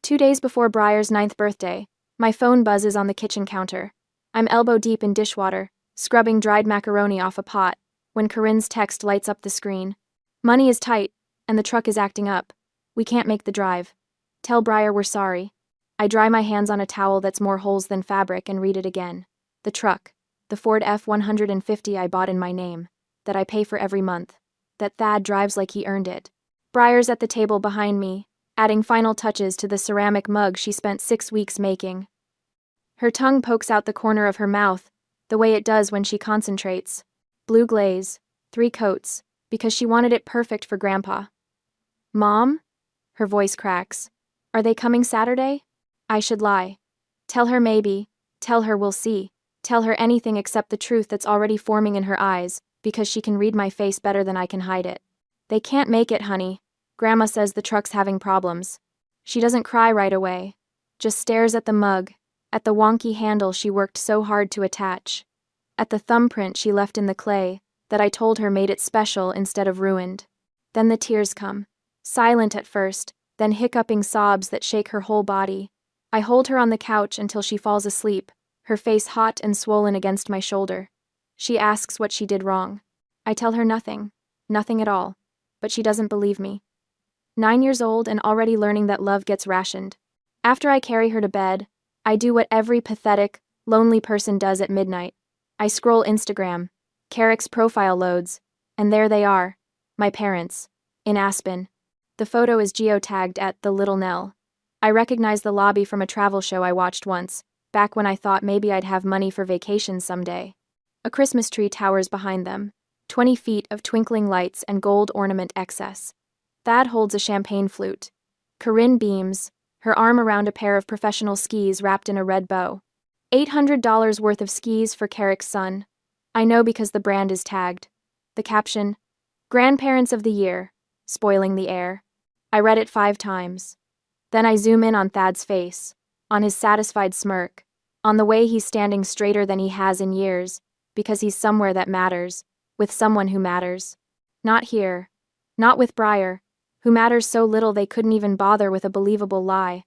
2 days before Briar's 9th birthday, my phone buzzes on the kitchen counter. I'm elbow deep in dishwater, scrubbing dried macaroni off a pot, when Corinne's text lights up the screen. Money is tight, and the truck is acting up. We can't make the drive. Tell Briar we're sorry. I dry my hands on a towel that's more holes than fabric and read it again. The truck, the Ford F-150 I bought in my name, that I pay for every month, that Thad drives like he earned it. Briar's at the table behind me, adding final touches to the ceramic mug she spent 6 weeks making. Her tongue pokes out the corner of her mouth, the way it does when she concentrates. Blue glaze, 3 coats, because she wanted it perfect for Grandpa. Mom? Her voice cracks. Are they coming Saturday? I should lie. Tell her maybe, tell her we'll see, tell her anything except the truth that's already forming in her eyes, because she can read my face better than I can hide it. They can't make it, honey. Grandma says the truck's having problems. She doesn't cry right away, just stares at the mug, at the wonky handle she worked so hard to attach, at the thumbprint she left in the clay that I told her made it special instead of ruined. Then the tears come, silent at first, then hiccuping sobs that shake her whole body. I hold her on the couch until she falls asleep, her face hot and swollen against my shoulder. She asks what she did wrong. I tell her nothing at all, but she doesn't believe me. 9 years old and already learning that love gets rationed. After I carry her to bed, I do what every pathetic, lonely person does at midnight. I scroll Instagram. Carrick's profile loads, and there they are, my parents, in Aspen. The photo is geotagged at The Little Nell. I recognize the lobby from a travel show I watched once, back when I thought maybe I'd have money for vacation someday. A Christmas tree towers behind them, 20 feet of twinkling lights and gold ornament excess. Thad holds a champagne flute. Corinne beams, her arm around a pair of professional skis wrapped in a red bow. $800 worth of skis for Carrick's son. I know because the brand is tagged. The caption, Grandparents of the Year, spoiling the air. I read it 5 times. Then I zoom in on Thad's face, on his satisfied smirk, on the way he's standing straighter than he has in years, because he's somewhere that matters, with someone who matters. Not here. Not with Briar, who matters so little they couldn't even bother with a believable lie.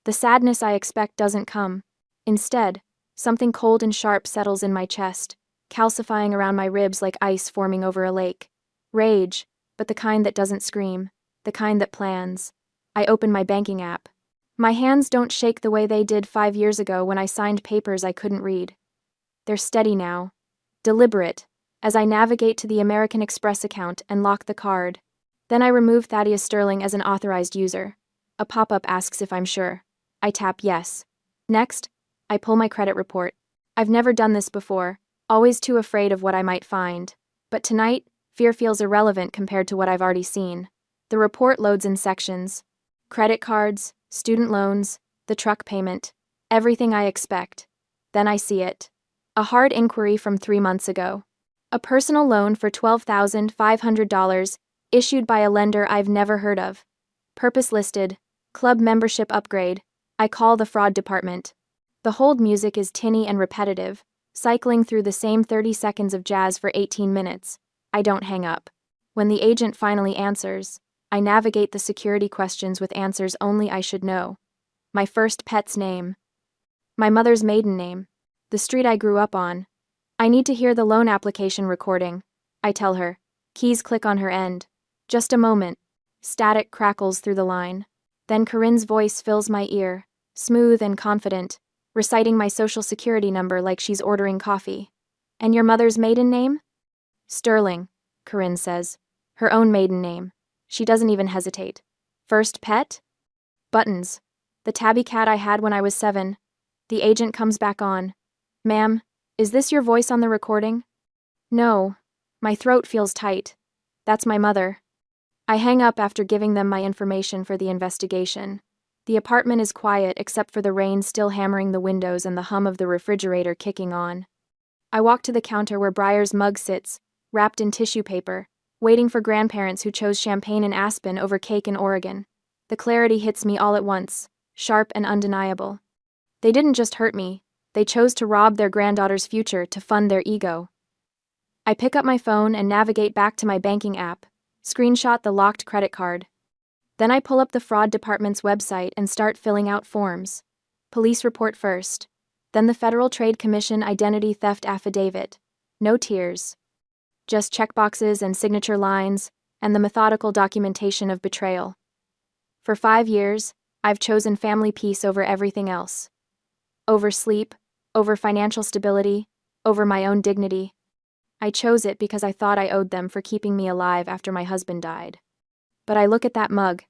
The sadness I expect doesn't come. Instead, something cold and sharp settles in my chest, calcifying around my ribs like ice forming over a lake. Rage, but the kind that doesn't scream, the kind that plans. I open my banking app. My hands don't shake the way they did 5 years ago when I signed papers I couldn't read. They're steady now, deliberate, as I navigate to the American Express account and lock the card. Then I remove Thaddeus Sterling as an authorized user. A pop-up asks if I'm sure. I tap yes. Next, I pull my credit report. I've never done this before, always too afraid of what I might find. But tonight, fear feels irrelevant compared to what I've already seen. The report loads in sections. Credit cards, student loans, the truck payment, everything I expect. Then I see it. A hard inquiry from 3 months ago. A personal loan for $12,500, issued by a lender I've never heard of. Purpose listed, club membership upgrade. I call the fraud department. The hold music is tinny and repetitive, cycling through the same 30 seconds of jazz for 18 minutes. I don't hang up. When the agent finally answers, I navigate the security questions with answers only I should know. My first pet's name. My mother's maiden name. The street I grew up on. I need to hear the loan application recording. I tell her. Keys click on her end. Just a moment. Static crackles through the line. Then Corinne's voice fills my ear, smooth and confident, reciting my social security number like she's ordering coffee. And your mother's maiden name? Sterling, Corinne says. Her own maiden name. She doesn't even hesitate. First pet? Buttons. The tabby cat I had when I was 7. The agent comes back on. Ma'am, is this your voice on the recording? No. My throat feels tight. That's my mother. I hang up after giving them my information for the investigation. The apartment is quiet except for the rain still hammering the windows and the hum of the refrigerator kicking on. I walk to the counter where Briar's mug sits, wrapped in tissue paper, waiting for grandparents who chose champagne in Aspen over cake in Oregon. The clarity hits me all at once, sharp and undeniable. They didn't just hurt me, they chose to rob their granddaughter's future to fund their ego. I pick up my phone and navigate back to my banking app, screenshot the locked credit card. Then I pull up the fraud department's website and start filling out forms. Police report first. Then the Federal Trade Commission identity theft affidavit. No tears. Just checkboxes and signature lines, and the methodical documentation of betrayal. For 5 years, I've chosen family peace over everything else. Over sleep, over financial stability, over my own dignity. I chose it because I thought I owed them for keeping me alive after my husband died. But I look at that mug,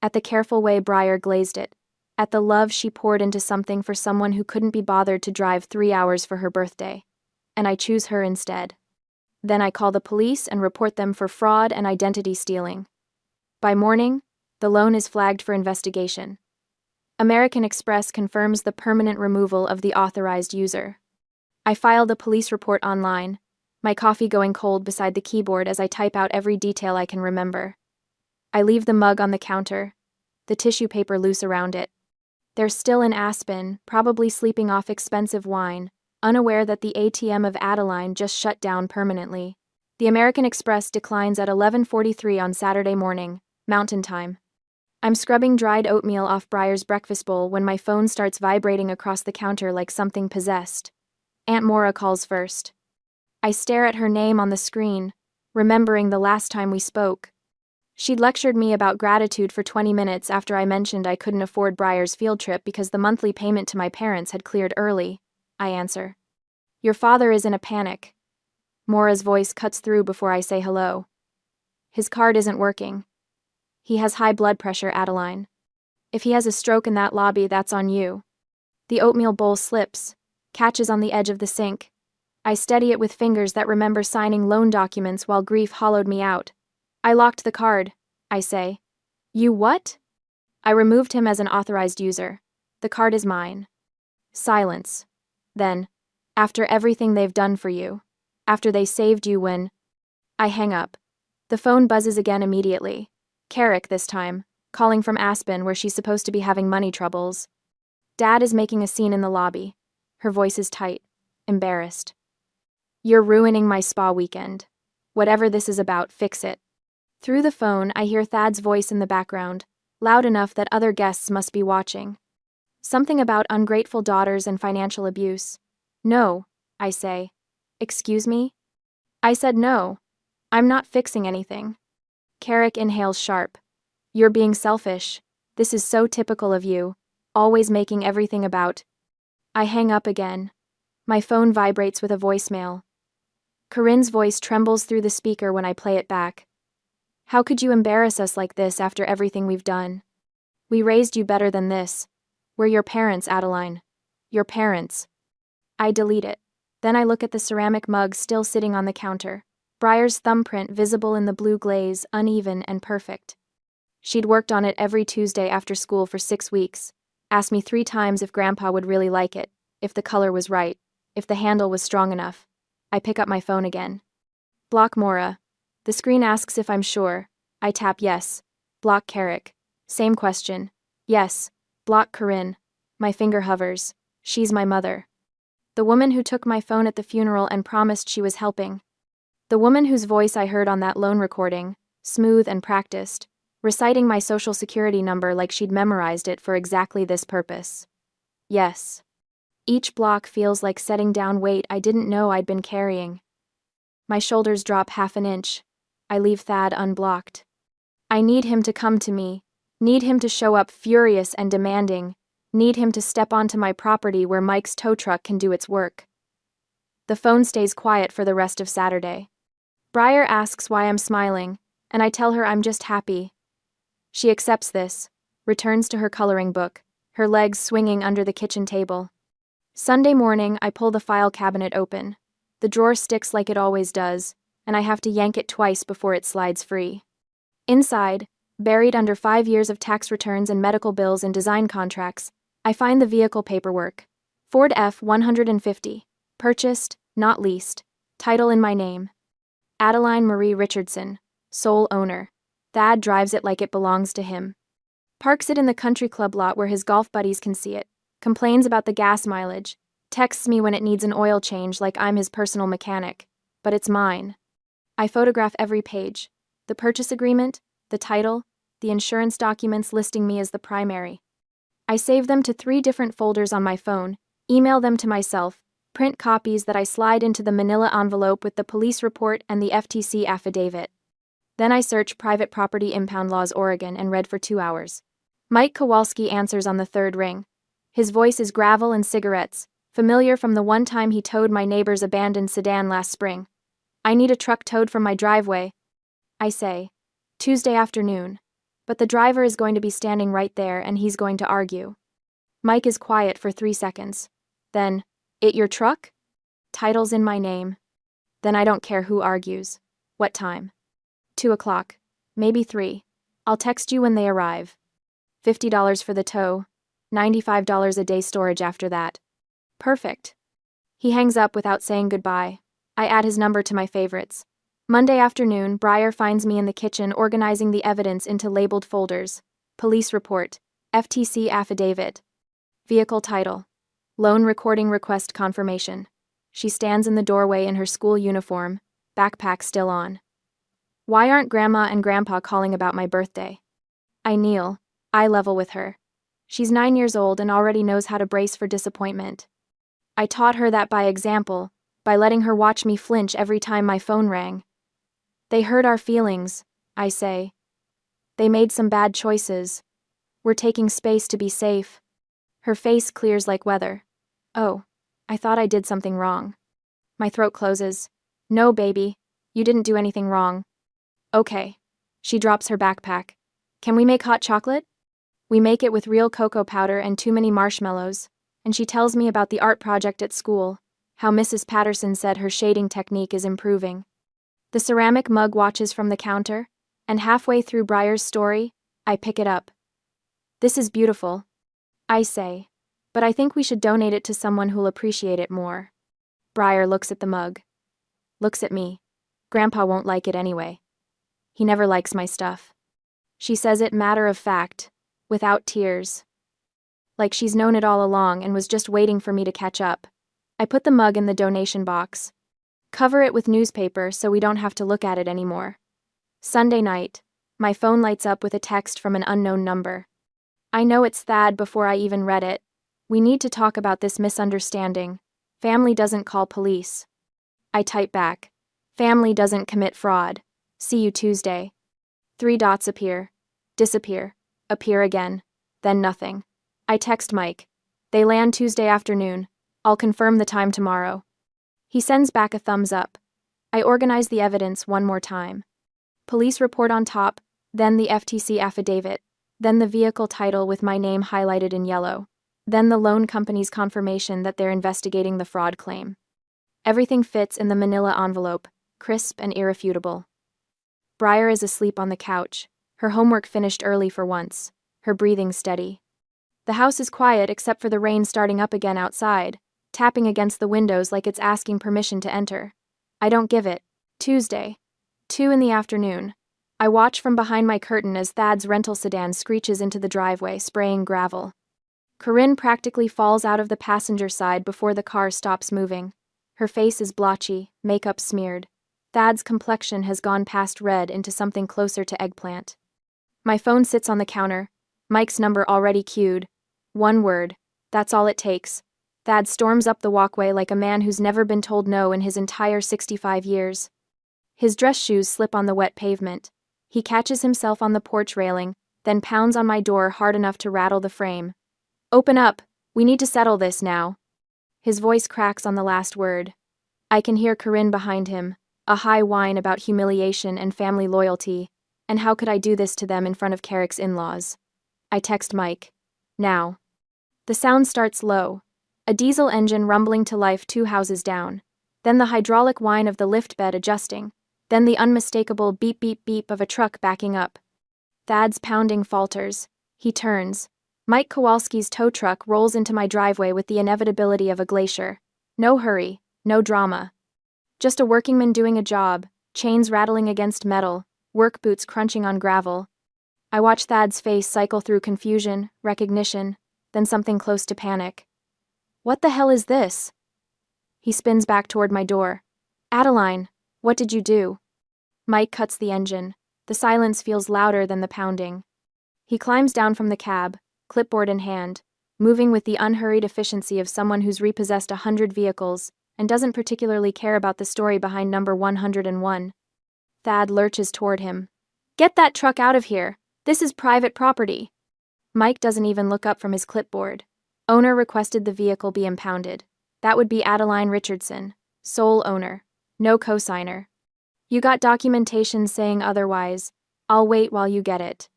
at the careful way Breyer glazed it, at the love she poured into something for someone who couldn't be bothered to drive 3 hours for her birthday, and I choose her instead. Then I call the police and report them for fraud and identity stealing. By morning, the loan is flagged for investigation. American Express confirms the permanent removal of the authorized user. I file the police report online, my coffee going cold beside the keyboard as I type out every detail I can remember. I leave the mug on the counter, the tissue paper loose around it. They're still in Aspen, probably sleeping off expensive wine, unaware that the ATM of Adeline just shut down permanently. The American Express declines at 11:43 on Saturday morning, Mountain Time. I'm scrubbing dried oatmeal off Breyer's breakfast bowl when my phone starts vibrating across the counter like something possessed. Aunt Maura calls first. I stare at her name on the screen, remembering the last time we spoke. She'd lectured me about gratitude for 20 minutes after I mentioned I couldn't afford Breyer's field trip because the monthly payment to my parents had cleared early. I answer. Your father is in a panic. Maura's voice cuts through before I say hello. His card isn't working. He has high blood pressure, Adeline. If he has a stroke in that lobby, that's on you. The oatmeal bowl slips, catches on the edge of the sink. I steady it with fingers that remember signing loan documents while grief hollowed me out. I locked the card, I say. You what? I removed him as an authorized user. The card is mine. Silence. Then, after everything they've done for you, after they saved you when... I hang up. The phone buzzes again immediately. Carrick this time, calling from Aspen where she's supposed to be having money troubles. Dad is making a scene in the lobby. Her voice is tight, embarrassed. You're ruining my spa weekend. Whatever this is about, fix it. Through the phone, I hear Thad's voice in the background, loud enough that other guests must be watching. Something about ungrateful daughters and financial abuse. No, I say. Excuse me? I said no. I'm not fixing anything. Carrick inhales sharp. You're being selfish. This is so typical of you, always making everything about... I hang up again. My phone vibrates with a voicemail. Corinne's voice trembles through the speaker when I play it back. How could you embarrass us like this after everything we've done? We raised you better than this. We're your parents, Adeline. Your parents. I delete it. Then I look at the ceramic mug still sitting on the counter. Breyer's thumbprint visible in the blue glaze, uneven and perfect. She'd worked on it every Tuesday after school for 6 weeks, asked me 3 times if Grandpa would really like it, if the color was right, if the handle was strong enough. I pick up my phone again. Block Maura. The screen asks if I'm sure. I tap yes. Block Carrick. Same question. Yes. Block Corinne. My finger hovers. She's my mother. The woman who took my phone at the funeral and promised she was helping. The woman whose voice I heard on that loan recording, smooth and practiced, reciting my social security number like she'd memorized it for exactly this purpose. Yes. Each block feels like setting down weight I didn't know I'd been carrying. My shoulders drop half an inch. I leave Thad unblocked. I need him to come to me, need him to show up furious and demanding, need him to step onto my property where Mike's tow truck can do its work. The phone stays quiet for the rest of Saturday. Breyer asks why I'm smiling, and I tell her I'm just happy. She accepts this, returns to her coloring book, her legs swinging under the kitchen table. Sunday morning, I pull the file cabinet open. The drawer sticks like it always does, and I have to yank it twice before it slides free. Inside, buried under 5 years of tax returns and medical bills and design contracts, I find the vehicle paperwork. Ford F-150. Purchased, not leased. Title in my name. Adeline Marie Richardson, sole owner. Thad drives it like it belongs to him. Parks it in the country club lot where his golf buddies can see it. Complains about the gas mileage. Texts me when it needs an oil change like I'm his personal mechanic. But it's mine. I photograph every page. The purchase agreement, the title, the insurance documents listing me as the primary. I save them to 3 different folders on my phone, email them to myself, print copies that I slide into the manila envelope with the police report and the FTC affidavit. Then I search private property impound laws Oregon and read for 2 hours. Mike Kowalski answers on the 3rd ring. His voice is gravel and cigarettes, familiar from the one time he towed my neighbor's abandoned sedan last spring. I need a truck towed from my driveway, I say. Tuesday afternoon. But the driver is going to be standing right there and he's going to argue. Mike is quiet for 3 seconds. Then, "It your truck?" Title's in my name. Then I don't care who argues. What time? 2 o'clock. Maybe 3. I'll text you when they arrive. $50 for the tow. $95 a day storage after that. Perfect. He hangs up without saying goodbye. I add his number to my favorites. Monday afternoon, Breyer finds me in the kitchen organizing the evidence into labeled folders. Police report. FTC affidavit. Vehicle title. Loan recording request confirmation. She stands in the doorway in her school uniform, backpack still on. Why aren't Grandma and Grandpa calling about my birthday? I kneel, eye level with her. She's 9 years old and already knows how to brace for disappointment. I taught her that by example, by letting her watch me flinch every time my phone rang. They hurt our feelings, I say. They made some bad choices. We're taking space to be safe. Her face clears like weather. Oh, I thought I did something wrong. My throat closes. No, baby, you didn't do anything wrong. Okay. She drops her backpack. Can we make hot chocolate? We make it with real cocoa powder and too many marshmallows, and she tells me about the art project at school, how Mrs. Patterson said her shading technique is improving. The ceramic mug watches from the counter, and halfway through Breyer's story, I pick it up. This is beautiful, I say, but I think we should donate it to someone who'll appreciate it more. Breyer looks at the mug. Looks at me. Grandpa won't like it anyway. He never likes my stuff. She says it matter of fact, without tears. Like she's known it all along and was just waiting for me to catch up. I put the mug in the donation box. Cover it with newspaper so we don't have to look at it anymore. Sunday night, my phone lights up with a text from an unknown number. I know it's Thad before I even read it. We need to talk about this misunderstanding. Family doesn't call police. I type back. Family doesn't commit fraud. See you Tuesday. 3 dots appear. Disappear. Appear again. Then nothing. I text Mike. They land Tuesday afternoon. I'll confirm the time tomorrow. He sends back a thumbs up. I organize the evidence one more time. Police report on top, then the FTC affidavit, then the vehicle title with my name highlighted in yellow, then the loan company's confirmation that they're investigating the fraud claim. Everything fits in the manila envelope, crisp and irrefutable. Breyer is asleep on the couch, her homework finished early for once, her breathing steady. The house is quiet except for the rain starting up again outside, tapping against the windows like it's asking permission to enter. I don't give it. Tuesday. 2 in the afternoon. I watch from behind my curtain as Thad's rental sedan screeches into the driveway, spraying gravel. Corinne practically falls out of the passenger side before the car stops moving. Her face is blotchy, makeup smeared. Thad's complexion has gone past red into something closer to eggplant. My phone sits on the counter, Mike's number already queued. 1 word. That's all it takes. Thad storms up the walkway like a man who's never been told no in his entire 65 years. His dress shoes slip on the wet pavement. He catches himself on the porch railing, then pounds on my door hard enough to rattle the frame. Open up. We need to settle this now. His voice cracks on the last word. I can hear Corinne behind him, a high whine about humiliation and family loyalty, and how could I do this to them in front of Carrick's in-laws? I text Mike. Now. The sound starts low. A diesel engine rumbling to life 2 houses down. Then the hydraulic whine of the lift bed adjusting. Then the unmistakable beep beep beep of a truck backing up. Thad's pounding falters. He turns. Mike Kowalski's tow truck rolls into my driveway with the inevitability of a glacier. No hurry, no drama. Just a workingman doing a job, chains rattling against metal, work boots crunching on gravel. I watch Thad's face cycle through confusion, recognition, then something close to panic. What the hell is this? He spins back toward my door. Adeline, what did you do? Mike cuts the engine. The silence feels louder than the pounding. He climbs down from the cab, clipboard in hand, moving with the unhurried efficiency of someone who's repossessed 100 vehicles and doesn't particularly care about the story behind number 101. Thad lurches toward him. Get that truck out of here. This is private property. Mike doesn't even look up from his clipboard. Owner requested the vehicle be impounded. That would be Adeline Richardson, sole owner. No cosigner. You got documentation saying otherwise. I'll wait while you get it.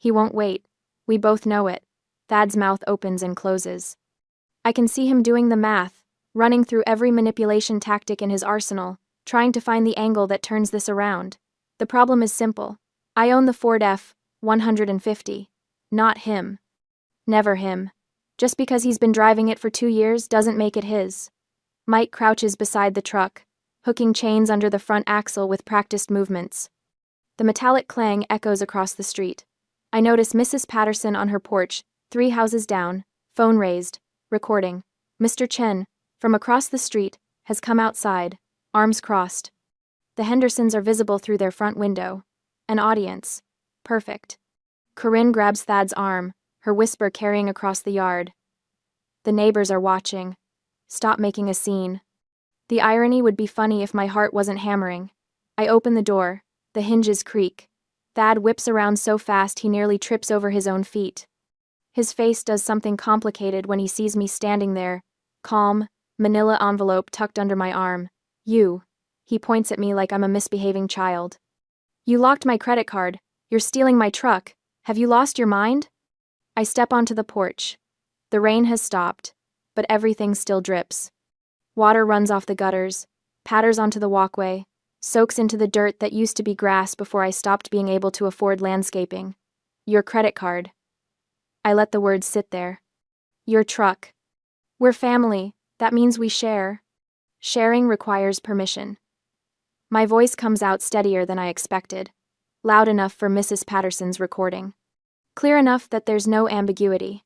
He won't wait. We both know it. Thad's mouth opens and closes. I can see him doing the math, running through every manipulation tactic in his arsenal, trying to find the angle that turns this around. The problem is simple. I own the Ford F-150. Not him. Never him. Just because he's been driving it for 2 years doesn't make it his. Mike crouches beside the truck, hooking chains under the front axle with practiced movements. The metallic clang echoes across the street. I notice Mrs. Patterson on her porch, 3 houses down, phone raised, recording. Mr. Chen, from across the street, has come outside, arms crossed. The Hendersons are visible through their front window. An audience. Perfect. Corinne grabs Thad's arm, her whisper carrying across the yard. The neighbors are watching. Stop making a scene. The irony would be funny if my heart wasn't hammering. I open the door. The hinges creak. Thad whips around so fast he nearly trips over his own feet. His face does something complicated when he sees me standing there, calm, manila envelope tucked under my arm. You. He points at me like I'm a misbehaving child. You locked my credit card. You're stealing my truck. Have you lost your mind? I step onto the porch. The rain has stopped, but everything still drips. Water runs off the gutters, patters onto the walkway, soaks into the dirt that used to be grass before I stopped being able to afford landscaping. Your credit card. I let the words sit there. Your truck. We're family. That means we share. Sharing requires permission. My voice comes out steadier than I expected, loud enough for Mrs. Patterson's recording. Clear enough that there's no ambiguity.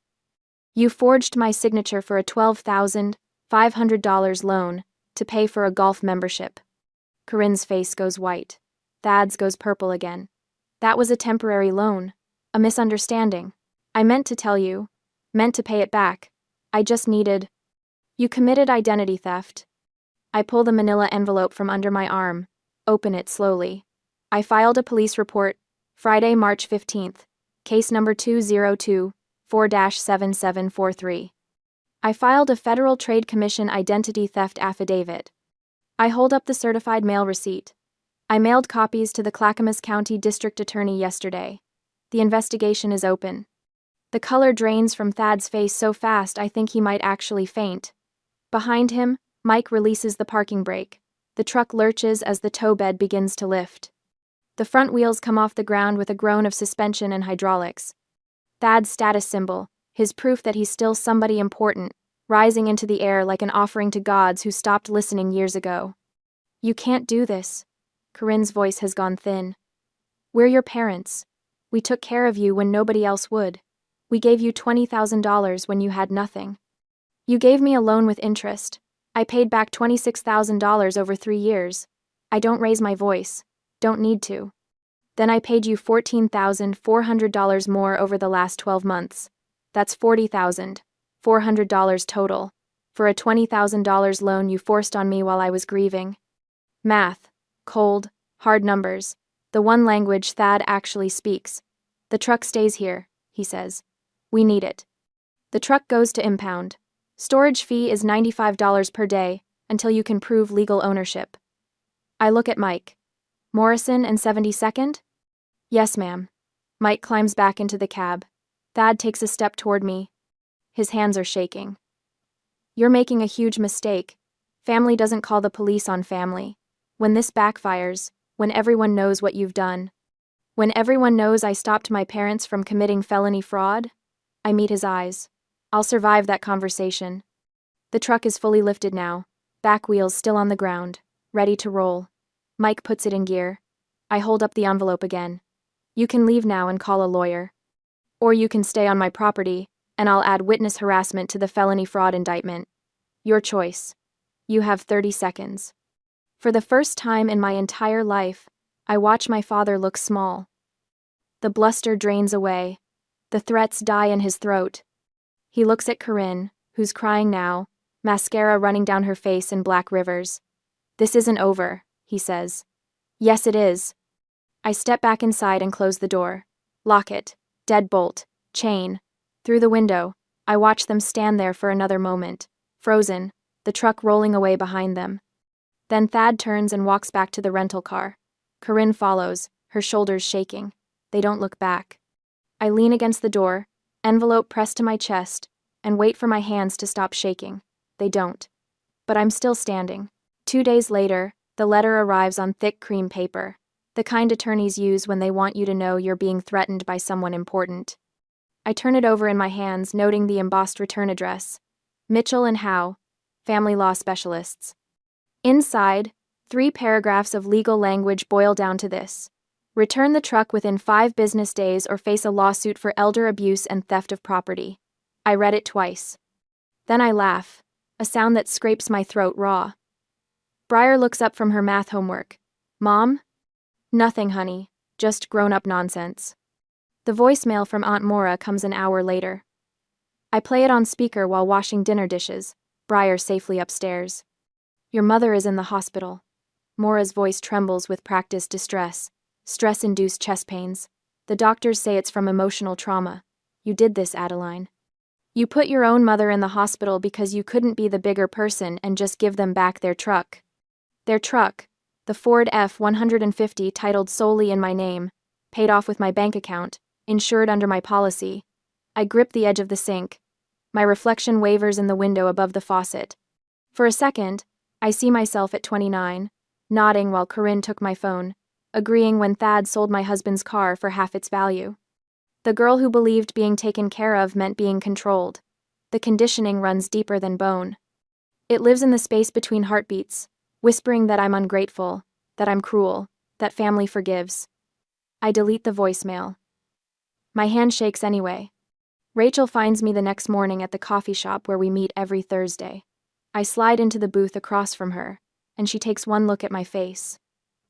You forged my signature for a $12,500 loan to pay for a golf membership. Corinne's face goes white. Thad's goes purple again. That was a temporary loan. A misunderstanding. I meant to tell you. Meant to pay it back. I just needed. You committed identity theft. I pull the manila envelope from under my arm. Open it slowly. I filed a police report, Friday, March 15th. Case number 2024-7743. I filed a Federal Trade Commission identity theft affidavit. I hold up the certified mail receipt. I mailed copies to the Clackamas County District Attorney yesterday. The investigation is open. The color drains from Thad's face so fast I think he might actually faint. Behind him, Mike releases the parking brake. The truck lurches as the tow bed begins to lift. The front wheels come off the ground with a groan of suspension and hydraulics. Thad's status symbol, his proof that he's still somebody important, rising into the air like an offering to gods who stopped listening years ago. You can't do this. Corinne's voice has gone thin. We're your parents. We took care of you when nobody else would. We gave you $20,000 when you had nothing. You gave me a loan with interest. I paid back $26,000 over 3 years. I don't raise my voice. Don't need to. Then I paid you $14,400 more over the last 12 months. That's $40,400 total, for a $20,000 loan you forced on me while I was grieving. Math. Cold, hard numbers. The one language Thad actually speaks. The truck stays here, he says. We need it. The truck goes to impound. Storage fee is $95 per day, until you can prove legal ownership. I look at Mike. Morrison and 72nd? Yes, ma'am. Mike climbs back into the cab. Thad takes a step toward me. His hands are shaking. You're making a huge mistake. Family doesn't call the police on family. When this backfires, when everyone knows what you've done, when everyone knows I stopped my parents from committing felony fraud, I meet his eyes. I'll survive that conversation. The truck is fully lifted now, back wheels still on the ground, ready to roll. Mike puts it in gear. I hold up the envelope again. You can leave now and call a lawyer. Or you can stay on my property, and I'll add witness harassment to the felony fraud indictment. Your choice. You have 30 seconds. For the first time in my entire life, I watch my father look small. The bluster drains away. The threats die in his throat. He looks at Corinne, who's crying now, mascara running down her face in black rivers. "This isn't over," he says. "Yes, it is." I step back inside and close the door. Lock it. Deadbolt. Chain. Through the window, I watch them stand there for another moment, frozen, the truck rolling away behind them. Then Thad turns and walks back to the rental car. Corinne follows, her shoulders shaking. They don't look back. I lean against the door, envelope pressed to my chest, and wait for my hands to stop shaking. They don't. But I'm still standing. 2 days later, the letter arrives on thick cream paper, the kind attorneys use when they want you to know you're being threatened by someone important. I turn it over in my hands, noting the embossed return address. Mitchell and Howe, family law specialists. Inside, 3 paragraphs of legal language boil down to this: return the truck within 5 business days or face a lawsuit for elder abuse and theft of property. I read it twice. Then I laugh, a sound that scrapes my throat raw. Briar looks up from her math homework. "Mom?" "Nothing, honey, just grown-up nonsense." The voicemail from Aunt Maura comes an hour later. I play it on speaker while washing dinner dishes, Briar safely upstairs. "Your mother is in the hospital." Maura's voice trembles with practiced distress. Stress-induced chest pains. "The doctors say it's from emotional trauma. You did this, Adeline. You put your own mother in the hospital because you couldn't be the bigger person and just give them back their truck." Their truck, the Ford F-150 titled solely in my name, paid off with my bank account, insured under my policy. I grip the edge of the sink. My reflection wavers in the window above the faucet. For a second, I see myself at 29, nodding while Corinne took my phone, agreeing when Thad sold my husband's car for half its value. The girl who believed being taken care of meant being controlled. The conditioning runs deeper than bone. It lives in the space between heartbeats, whispering that I'm ungrateful, that I'm cruel, that family forgives. I delete the voicemail. My hand shakes anyway. Rachel finds me the next morning at the coffee shop where we meet every Thursday. I slide into the booth across from her, and she takes one look at my face.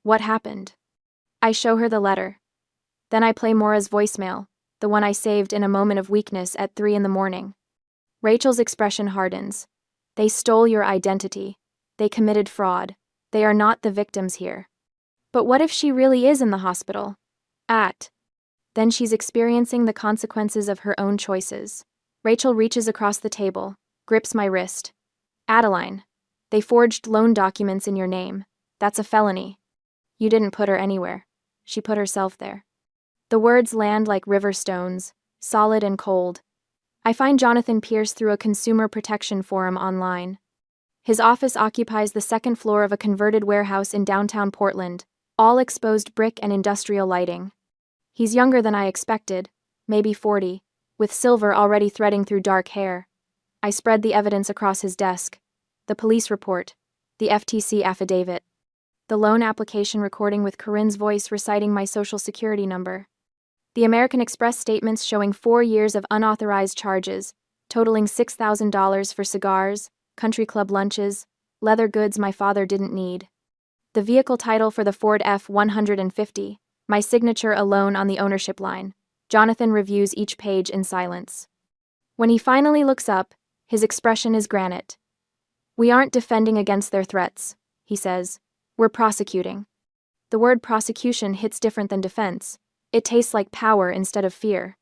"What happened?" I show her the letter. Then I play Maura's voicemail, the one I saved in a moment of weakness at 3 a.m. Rachel's expression hardens. "They stole your identity. They committed fraud. They are not the victims here." But what if she really is in the hospital? Then she's experiencing the consequences of her own choices. Rachel reaches across the table, grips my wrist. "Adeline, they forged loan documents in your name. That's a felony. You didn't put her anywhere. She put herself there." The words land like river stones, solid and cold. I find Jonathan Pierce through a consumer protection forum online. His office occupies the 2nd floor of a converted warehouse in downtown Portland, all exposed brick and industrial lighting. He's younger than I expected, maybe 40, with silver already threading through dark hair. I spread the evidence across his desk. The police report, the FTC affidavit, the loan application recording with Corinne's voice reciting my social security number, the American Express statements showing 4 years of unauthorized charges, totaling $6,000 for cigars, country club lunches, leather goods my father didn't need. The vehicle title for the Ford F-150, my signature alone on the ownership line. Jonathan reviews each page in silence. When he finally looks up, his expression is granite. "We aren't defending against their threats," he says. "We're prosecuting." The word prosecution hits different than defense. It tastes like power instead of fear.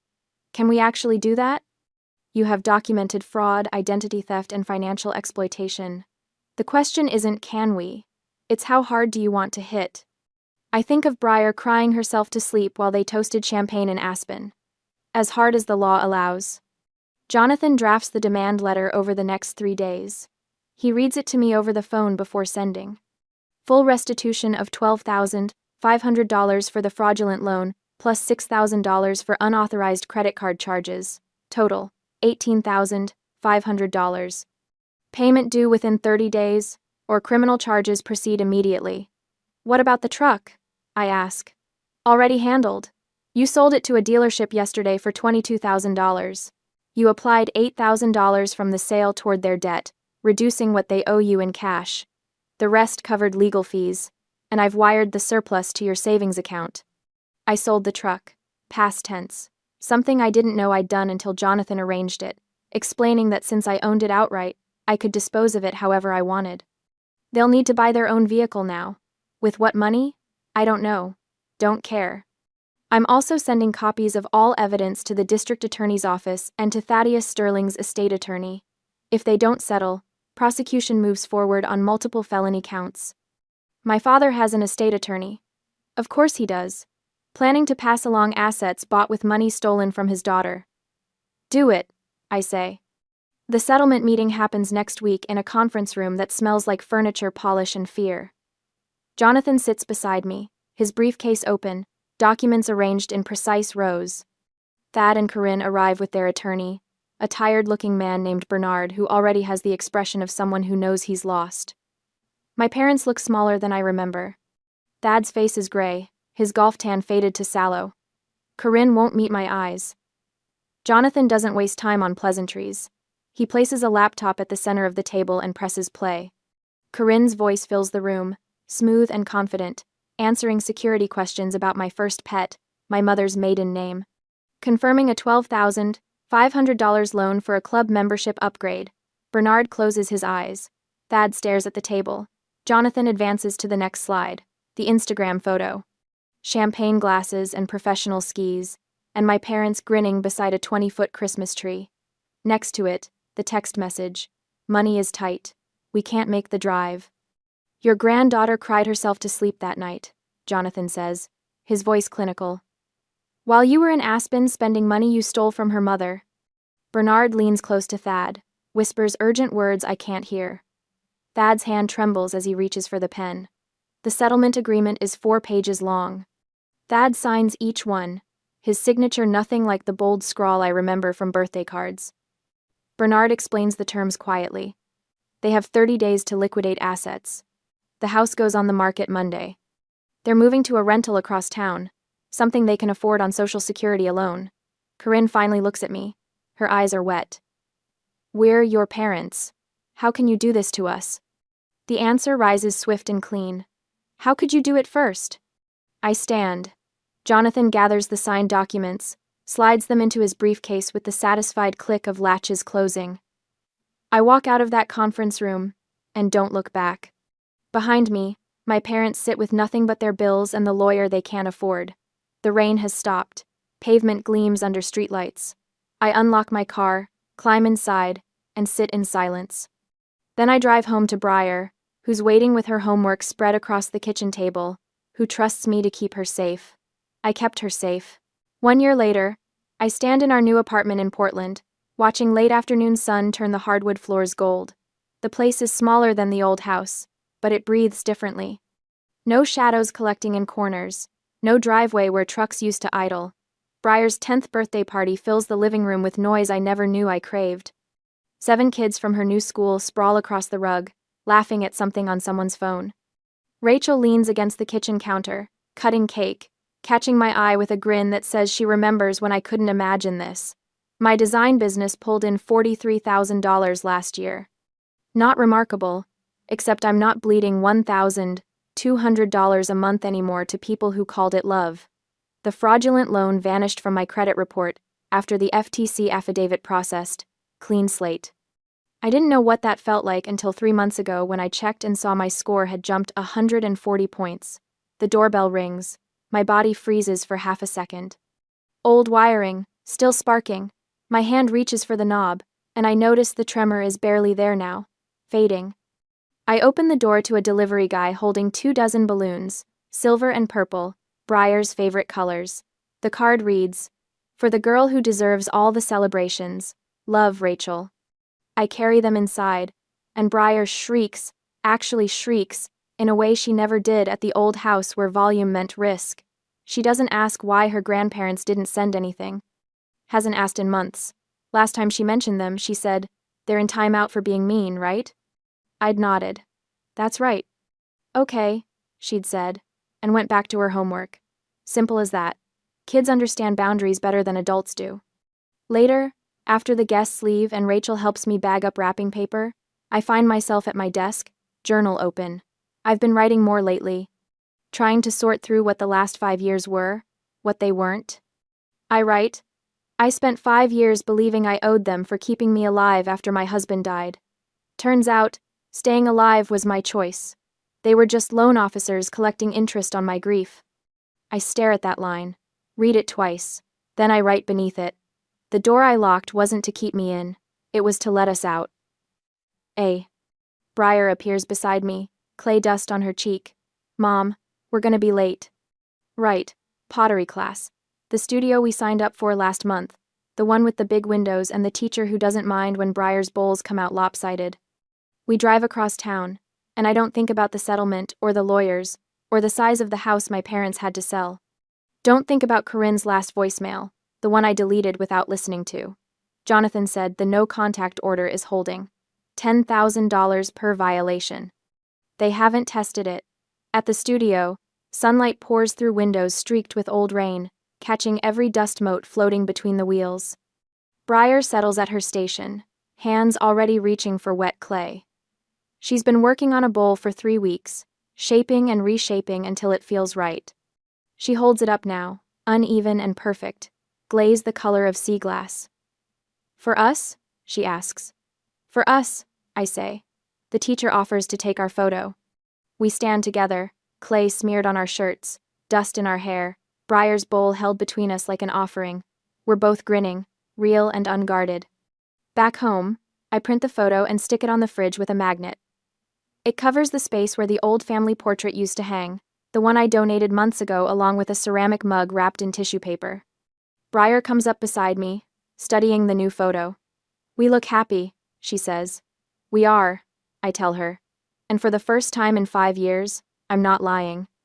Can we actually do that? You have documented fraud, identity theft, and financial exploitation. The question isn't can we, it's how hard do you want to hit? I think of Briar crying herself to sleep while they toasted champagne in Aspen. As hard as the law allows. Jonathan drafts the demand letter over the next 3 days. He reads it to me over the phone before sending. Full restitution of $12,500 for the fraudulent loan, plus $6,000 for unauthorized credit card charges. Total, $18,500. Payment due within 30 days, or criminal charges proceed immediately. What about the truck? I ask. Already handled. You sold it to a dealership yesterday for $22,000. You applied $8,000 from the sale toward their debt, reducing what they owe you in cash. The rest covered legal fees, and I've wired the surplus to your savings account. I sold the truck. Past tense. something I didn't know I'd done until Jonathan arranged it, explaining that since I owned it outright, I could dispose of it however I wanted. They'll need to buy their own vehicle now. With what money? I don't know. Don't care. I'm also sending copies of all evidence to the district attorney's office and to Thaddeus Sterling's estate attorney. If they don't settle, prosecution moves forward on multiple felony counts. My father has an estate attorney. Of course he does. Planning to pass along assets bought with money stolen from his daughter. Do it, I say. The settlement meeting happens next week in a conference room that smells like furniture polish and fear. Jonathan sits beside me, his briefcase open, documents arranged in precise rows. Thad and Corinne arrive with their attorney, a tired-looking man named Bernard who already has the expression of someone who knows he's lost. My parents look smaller than I remember. Thad's face is gray, his golf tan faded to sallow. Corinne won't meet my eyes. Jonathan doesn't waste time on pleasantries. He places a laptop at the center of the table and presses play. Corinne's voice fills the room, smooth and confident, answering security questions about my first pet, my mother's maiden name. Confirming a $12,500 loan for a club membership upgrade. Bernard closes his eyes. Thad stares at the table. Jonathan advances to the next slide, the Instagram photo. Champagne glasses and professional skis, and my parents grinning beside a 20-foot Christmas tree. Next to it, the text message. Money is tight. We can't make the drive. Your granddaughter cried herself to sleep that night, Jonathan says, his voice clinical. While you were in Aspen spending money you stole from her mother. Bernard leans close to Thad, whispers urgent words I can't hear. Thad's hand trembles as he reaches for the pen. The settlement agreement is 4 pages long. Thad signs each one, his signature nothing like the bold scrawl I remember from birthday cards. Bernard explains the terms quietly. They have 30 days to liquidate assets. The house goes on the market Monday. They're moving to a rental across town, something they can afford on Social Security alone. Corinne finally looks at me. Her eyes are wet. We're your parents. How can you do this to us? The answer rises swift and clean. How could you do it first? I stand. Jonathan gathers the signed documents, slides them into his briefcase with the satisfied click of latches closing. I walk out of that conference room, and don't look back. Behind me, my parents sit with nothing but their bills and the lawyer they can't afford. The rain has stopped. Pavement gleams under streetlights. I unlock my car, climb inside, and sit in silence. Then I drive home to Briar, who's waiting with her homework spread across the kitchen table, who trusts me to keep her safe. I kept her safe. 1 year later, I stand in our new apartment in Portland, watching late afternoon sun turn the hardwood floors gold. The place is smaller than the old house, but it breathes differently. No shadows collecting in corners, no driveway where trucks used to idle. Briar's 10th birthday party fills the living room with noise I never knew I craved. 7 kids from her new school sprawl across the rug, laughing at something on someone's phone. Rachel leans against the kitchen counter, cutting cake, catching my eye with a grin that says she remembers when I couldn't imagine this. My design business pulled in $43,000 last year. Not remarkable, except I'm not bleeding $1,200 a month anymore to people who called it love. The fraudulent loan vanished from my credit report after the FTC affidavit processed. Clean slate. I didn't know what that felt like until 3 months ago when I checked and saw my score had jumped 140 points. The doorbell rings. My body freezes for half a second. Old wiring, still sparking. My hand reaches for the knob, and I notice the tremor is barely there now, fading. I open the door to a delivery guy holding 24 balloons, silver and purple, Briar's favorite colors. The card reads, "For the girl who deserves all the celebrations, love, Rachel." I carry them inside, and Briar shrieks, actually shrieks, in a way she never did at the old house where volume meant risk. She doesn't ask why her grandparents didn't send anything. Hasn't asked in months. Last time she mentioned them, she said, "They're in timeout for being mean, right?" I'd nodded. "That's right." "Okay," she'd said, and went back to her homework. Simple as that. Kids understand boundaries better than adults do. Later, after the guests leave and Rachel helps me bag up wrapping paper, I find myself at my desk, journal open. I've been writing more lately, trying to sort through what the last 5 years were, what they weren't. I write, I spent 5 years believing I owed them for keeping me alive after my husband died. Turns out, staying alive was my choice. They were just loan officers collecting interest on my grief. I stare at that line, read it twice, then I write beneath it. The door I locked wasn't to keep me in, it was to let us out. A. Briar appears beside me, clay dust on her cheek. Mom, we're gonna be late. Right, pottery class. The studio we signed up for last month. The one with the big windows and the teacher who doesn't mind when Briar's bowls come out lopsided. We drive across town, and I don't think about the settlement or the lawyers, or the size of the house my parents had to sell. Don't think about Corinne's last voicemail, the one I deleted without listening to. Jonathan said the no contact order is holding. $10,000 per violation. They haven't tested it. At the studio, sunlight pours through windows streaked with old rain, catching every dust mote floating between the wheels. Briar settles at her station, hands already reaching for wet clay. She's been working on a bowl for 3 weeks, shaping and reshaping until it feels right. She holds it up now, uneven and perfect, glaze the color of sea glass. For us? She asks. For us, I say. The teacher offers to take our photo. We stand together, clay smeared on our shirts, dust in our hair, Briar's bowl held between us like an offering. We're both grinning, real and unguarded. Back home, I print the photo and stick it on the fridge with a magnet. It covers the space where the old family portrait used to hang, the one I donated months ago along with a ceramic mug wrapped in tissue paper. Briar comes up beside me, studying the new photo. We look happy, she says. We are, I tell her. And for the first time in 5 years, I'm not lying.